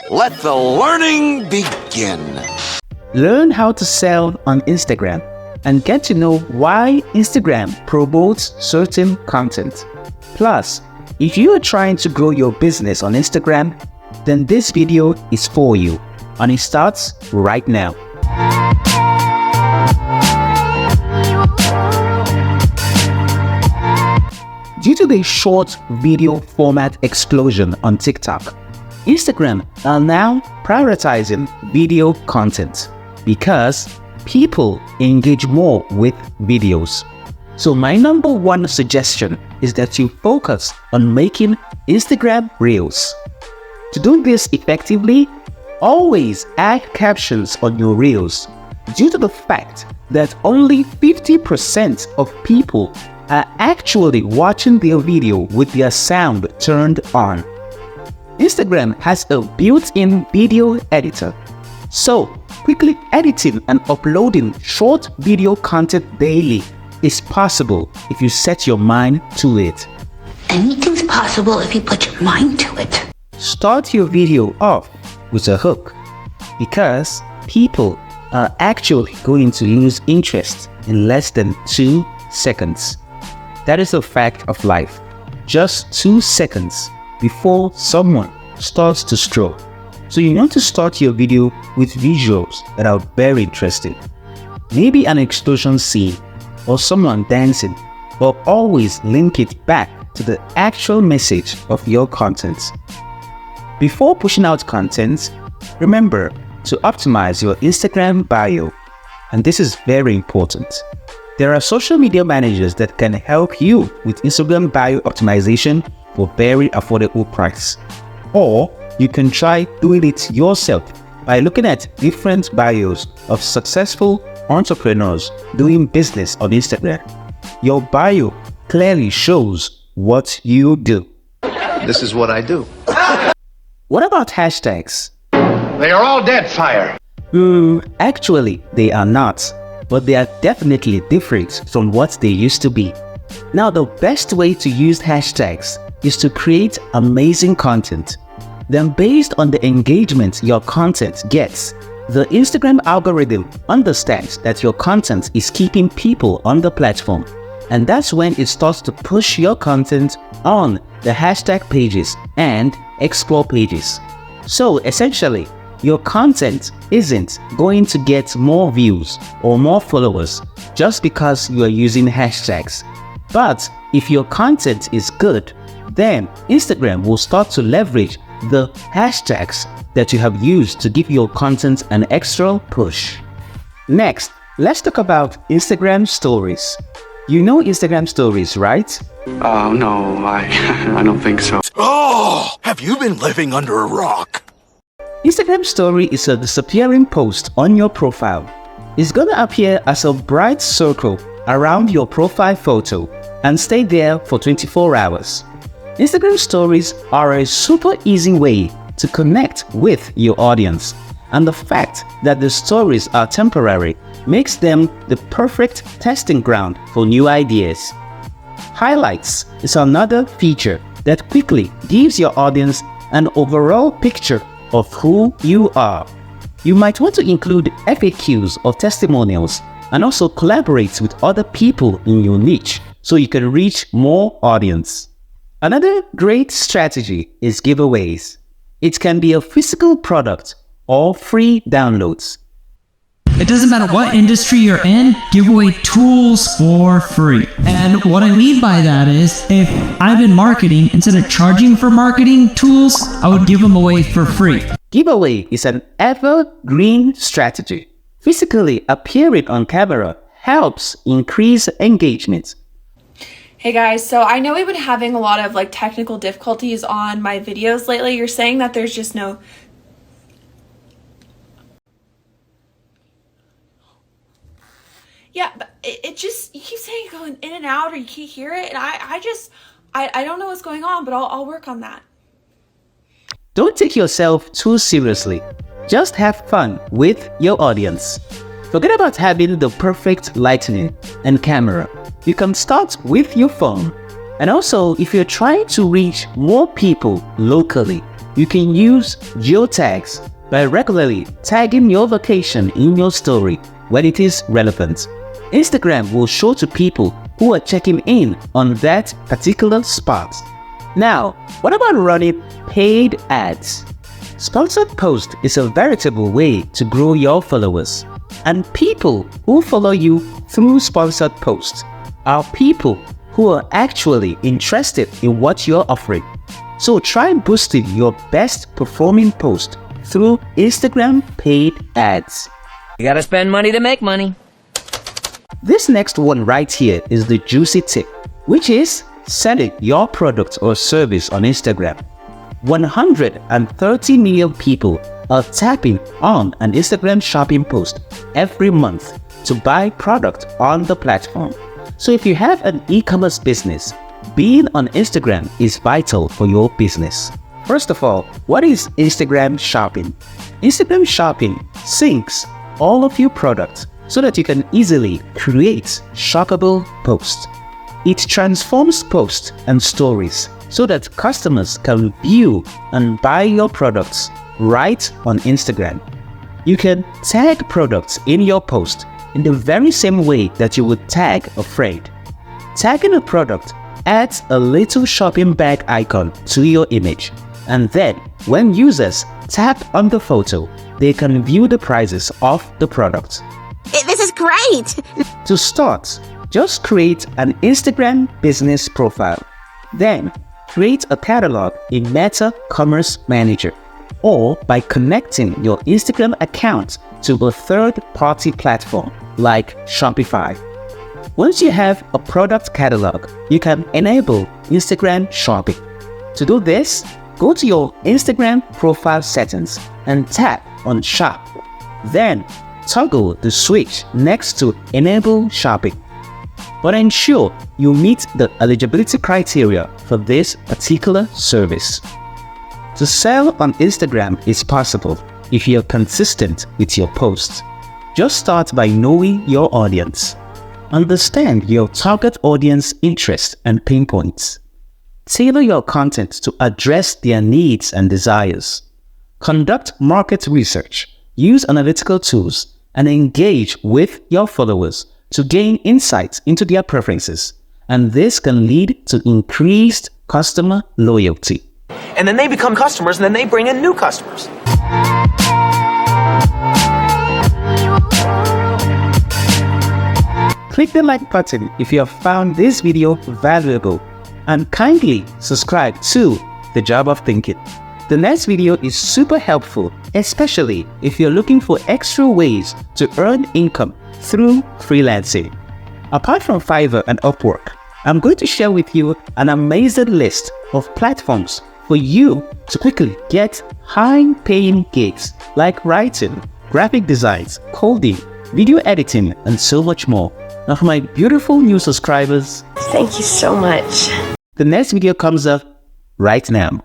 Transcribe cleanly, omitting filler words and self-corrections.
Let the learning begin. Learn how to sell on Instagram and get to know why Instagram promotes certain content. Plus, if you are trying to grow your business on Instagram, then this video is for you, and it starts right now. Due to the short video format explosion on TikTok, Instagram are now prioritizing video content because people engage more with videos. So my number one suggestion is that you focus on making Instagram Reels. To do this effectively, always add captions on your Reels due to the fact that only 50% of people are actually watching their video with their sound turned on. Instagram has a built-in video editor, so quickly editing and uploading short video content daily is possible if you set your mind to it. Anything's possible if you put your mind to it. Start your video off with a hook, because people are actually going to lose interest in less than 2 seconds. That is a fact of life. Just 2 seconds before someone starts to scroll. So you want to start your video with visuals that are very interesting. Maybe an explosion scene or someone dancing, but always link it back to the actual message of your content. Before pushing out content, remember to optimize your Instagram bio, and this is very important. There are social media managers that can help you with Instagram bio optimization for very affordable price. Or you can try doing it yourself by looking at different bios of successful entrepreneurs doing business on Instagram. Your bio clearly shows what you do. This is what I do. What about hashtags? They are all dead, fire. Actually, they are not, but they are definitely different from what they used to be. Now, the best way to use hashtags is to create amazing content. Then, based on the engagement your content gets, the Instagram algorithm understands that your content is keeping people on the platform. And that's when it starts to push your content on the hashtag pages and explore pages. So essentially, your content isn't going to get more views or more followers just because you are using hashtags. But if your content is good, then Instagram will start to leverage the hashtags that you have used to give your content an extra push. Next, let's talk about Instagram stories. You know Instagram stories, right? Oh, no, I don't think so. Oh, have you been living under a rock? Instagram story is a disappearing post on your profile. It's gonna appear as a bright circle around your profile photo and stay there for 24 hours. Instagram stories are a super easy way to connect with your audience, and the fact that the stories are temporary makes them the perfect testing ground for new ideas. Highlights is another feature that quickly gives your audience an overall picture of who you are. You might want to include FAQs or testimonials and also collaborate with other people in your niche so you can reach more audience. Another great strategy is giveaways. It can be a physical product or free downloads. It doesn't matter what industry you're in, give away tools for free. And what I mean by that is, if I'm in marketing, instead of charging for marketing tools, I would give them away for free. Giveaway is an evergreen strategy. Physically appearing on camera helps increase engagement. Hey guys, so I know we've been having a lot of technical difficulties on my videos lately. You're saying that there's just no... Yeah, but it just, you keep saying you're going in and out or you can't hear it. And I don't know what's going on, but I'll work on that. Don't take yourself too seriously. Just have fun with your audience. Forget about having the perfect lighting and camera. You can start with your phone. And also, if you're trying to reach more people locally, you can use geotags by regularly tagging your location in your story when it is relevant. Instagram will show to people who are checking in on that particular spot. Now, what about running paid ads? Sponsored post is a veritable way to grow your followers. And people who follow you through sponsored posts are people who are actually interested in what you're offering. So try boosting your best performing post through Instagram paid ads. You gotta spend money to make money. This next one right here is the juicy tip, which is selling your product or service on Instagram. 130 million people are tapping on an Instagram shopping post every month to buy product on the platform. So if you have an e-commerce business, being on Instagram is vital for your business. First of all, what is Instagram shopping? Instagram shopping syncs all of your products so that you can easily create shoppable posts. It transforms posts and stories so that customers can view and buy your products right on Instagram. You can tag products in your post in the very same way that you would tag a friend. Tagging a product adds a little shopping bag icon to your image, and then when users tap on the photo, they can view the prices of the product. This is great! To start, just create an Instagram business profile. Then, create a catalog in Meta Commerce Manager, or by connecting your Instagram account to a third-party platform like Shopify. Once you have a product catalog, you can enable Instagram shopping. To do this, go to your Instagram profile settings and tap on Shop. Then, toggle the switch next to Enable Shopping. But ensure you meet the eligibility criteria for this particular service. To sell on Instagram is possible if you're consistent with your posts. Just start by knowing your audience. Understand your target audience interests and pain points. Tailor your content to address their needs and desires. Conduct market research, use analytical tools, and engage with your followers to gain insights into their preferences. And this can lead to increased customer loyalty. And then they become customers, and then they bring in new customers. Click the like button if you have found this video valuable, and kindly subscribe to The Job of Thinking. The next video is super helpful, especially if you're looking for extra ways to earn income through freelancing. Apart from Fiverr and Upwork, I'm going to share with you an amazing list of platforms for you to quickly get high-paying gigs like writing, graphic designs, coding, video editing, and so much more. Now for my beautiful new subscribers, Thank you so much. the next video comes up right now.